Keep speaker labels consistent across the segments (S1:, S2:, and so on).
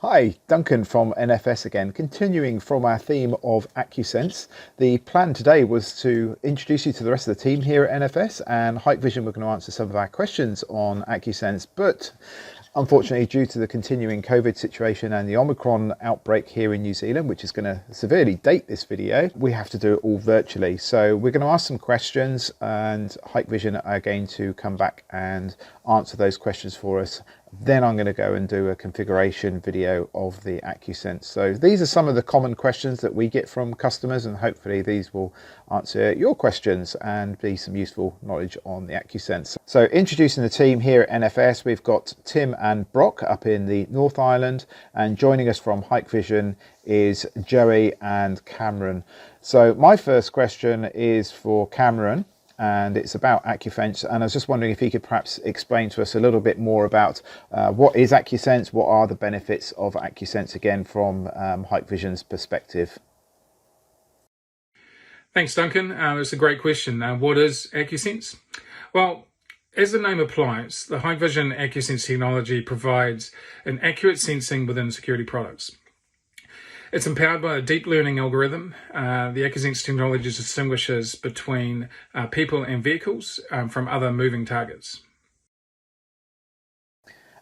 S1: Hi, Duncan from NFS again, continuing from our theme of AcuSense. The plan today was to introduce you to the rest of the team here at NFS, and Hikvision were going to answer some of our questions on AcuSense, but unfortunately, due to the continuing COVID situation and the Omicron outbreak here in New Zealand, which is going to severely date this video, we have to do it all virtually. So we're going to ask some questions, and Hikvision are going to come back and answer those questions for us. Then I'm going to go and do a configuration video of the AcuSense. So these are some of the common questions that we get from customers, and hopefully these will answer your questions and be some useful knowledge on the AcuSense. So introducing the team here at NFS, we've got Tim and Brock up in the North Island, and joining us from Hikvision is Joey and Cameron. So my first question is for Cameron, and it's about AcuSense, and I was just wondering if he could perhaps explain to us a little bit more about what is AcuSense, what are the benefits of AcuSense, again from Hikvision's perspective.
S2: Thanks, Duncan. It's a great question. What is AcuSense? Well, as the name applies, the Hikvision AcuSense technology provides an accurate sensing within security products. It's empowered by a deep learning algorithm. The AcuSense technology distinguishes between people and vehicles from other moving targets.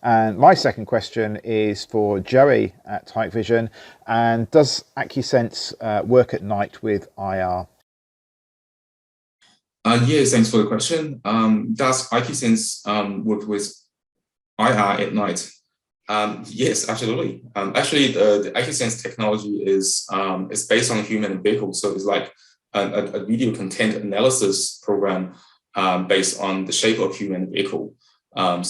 S1: And my second question is for Joey at Hikvision. And does AcuSense work at night with IR?
S3: Yes, thanks for the question. Does AcuSense work with IR at night? Yes, absolutely. Actually, the AcuSense technology is based on human and vehicle, so it's like a video content analysis program based on the shape of human and vehicle. In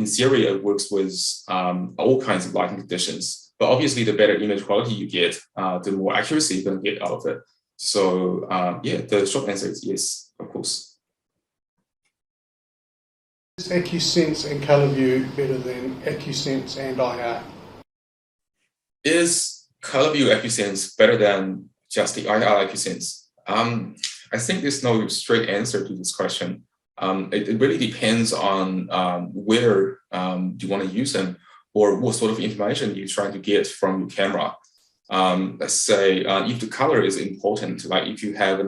S3: theory, it works with all kinds of lighting conditions. But obviously, the better image quality you get, the more accuracy you're going to get out of it. So yeah, the short answer is yes, of course.
S4: Is AcuSense and ColorView better than AcuSense and IR?
S3: Is ColorView AcuSense better than just the IR AcuSense? I think there's no straight answer to this question. It really depends on where you want to use them or what sort of information you're trying to get from your camera. Let's say if the color is important, like if you have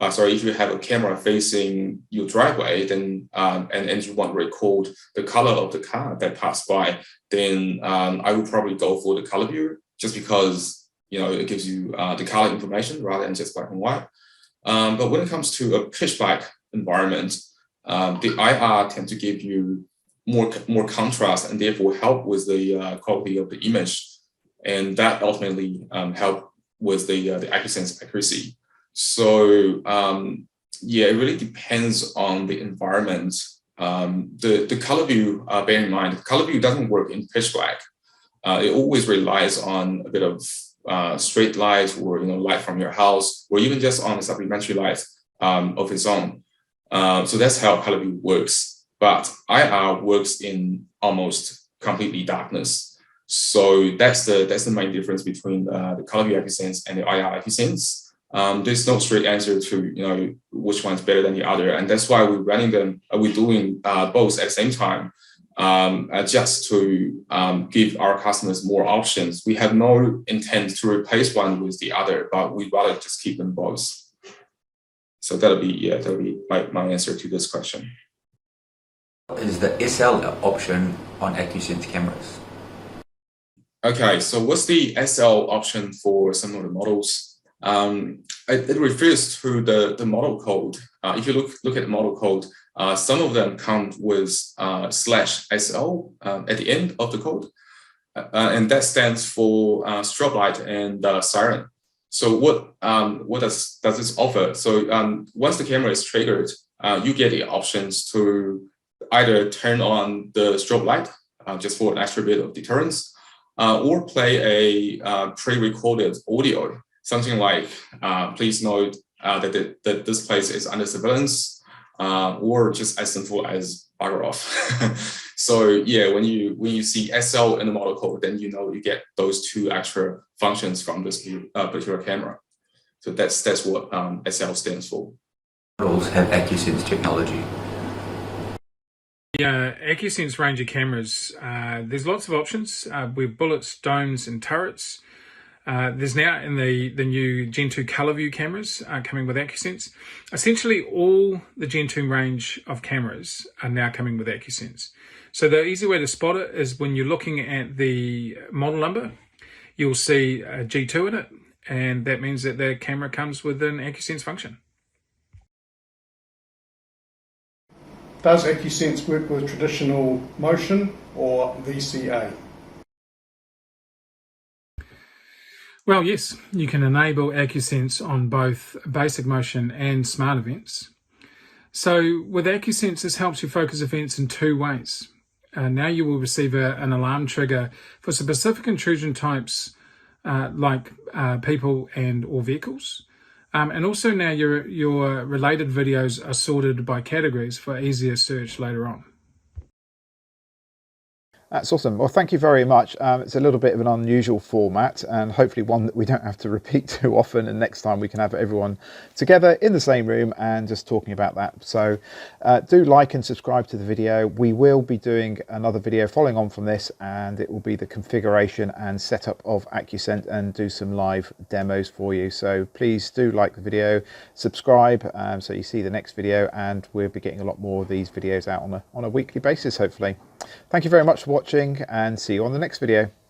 S3: if you have a camera facing your driveway, then and you want to record the color of the car that passed by, then I would probably go for the color view, just because it gives you the color information rather than just black and white. But when it comes to a pitch black environment, the IR tend to give you more contrast and therefore help with the quality of the image, and that ultimately help with the AcuSense accuracy. So yeah, it really depends on the environment. The color view, bear in mind, color view doesn't work in pitch black. It always relies on a bit of straight light, or light from your house, or even just on a supplementary light of its own. So that's how color view works. But IR works in almost completely darkness. So that's the main difference between the color view AcuSense and the IR AcuSense. There's no straight answer to which one's better than the other, and that's why we're running them. We're doing both at the same time, just to give our customers more options. We have no intent to replace one with the other, but we'd rather just keep them both. So that'll be my answer to this question.
S5: Is the SL option on AcuSense cameras?
S3: Okay, so what's the SL option for some of the models? It refers to the model code. If you look at the model code, some of them come with /SL at the end of the code, and that stands for strobe light and siren. So what does this offer? So once the camera is triggered, you get the options to either turn on the strobe light just for an extra bit of deterrence, or play a pre-recorded audio. Something like, please note that this place is under surveillance, or just as simple as bugger off. So yeah, when you see SL in the model code, then you get those two extra functions from this particular camera. So that's what SL stands for.
S5: Models have AcuSense technology.
S2: AcuSense range of cameras, there's lots of options with bullets, domes, and turrets. There's now in the new Gen 2 color view cameras coming with AcuSense. Essentially, all the Gen 2 range of cameras are now coming with AcuSense. So the easy way to spot it is when you're looking at the model number, you'll see a G2 in it, and that means that the camera comes with an AcuSense function.
S4: Does AcuSense work with traditional motion or VCA?
S2: Well, yes, you can enable AcuSense on both basic motion and smart events. So with AcuSense, this helps you focus events in two ways. Now you will receive an alarm trigger for specific intrusion types like people and or vehicles. And also now your related videos are sorted by categories for easier search later on.
S1: That's awesome. Well, thank you very much. It's a little bit of an unusual format and hopefully one that we don't have to repeat too often, and next time we can have everyone together in the same room and just talking about that. So do like and subscribe to the video. We will be doing another video following on from this, and it will be the configuration and setup of AcuSense and do some live demos for you. So please do like the video, subscribe so you see the next video, and we'll be getting a lot more of these videos out on a weekly basis, hopefully. Thank you very much for watching, and see you on the next video.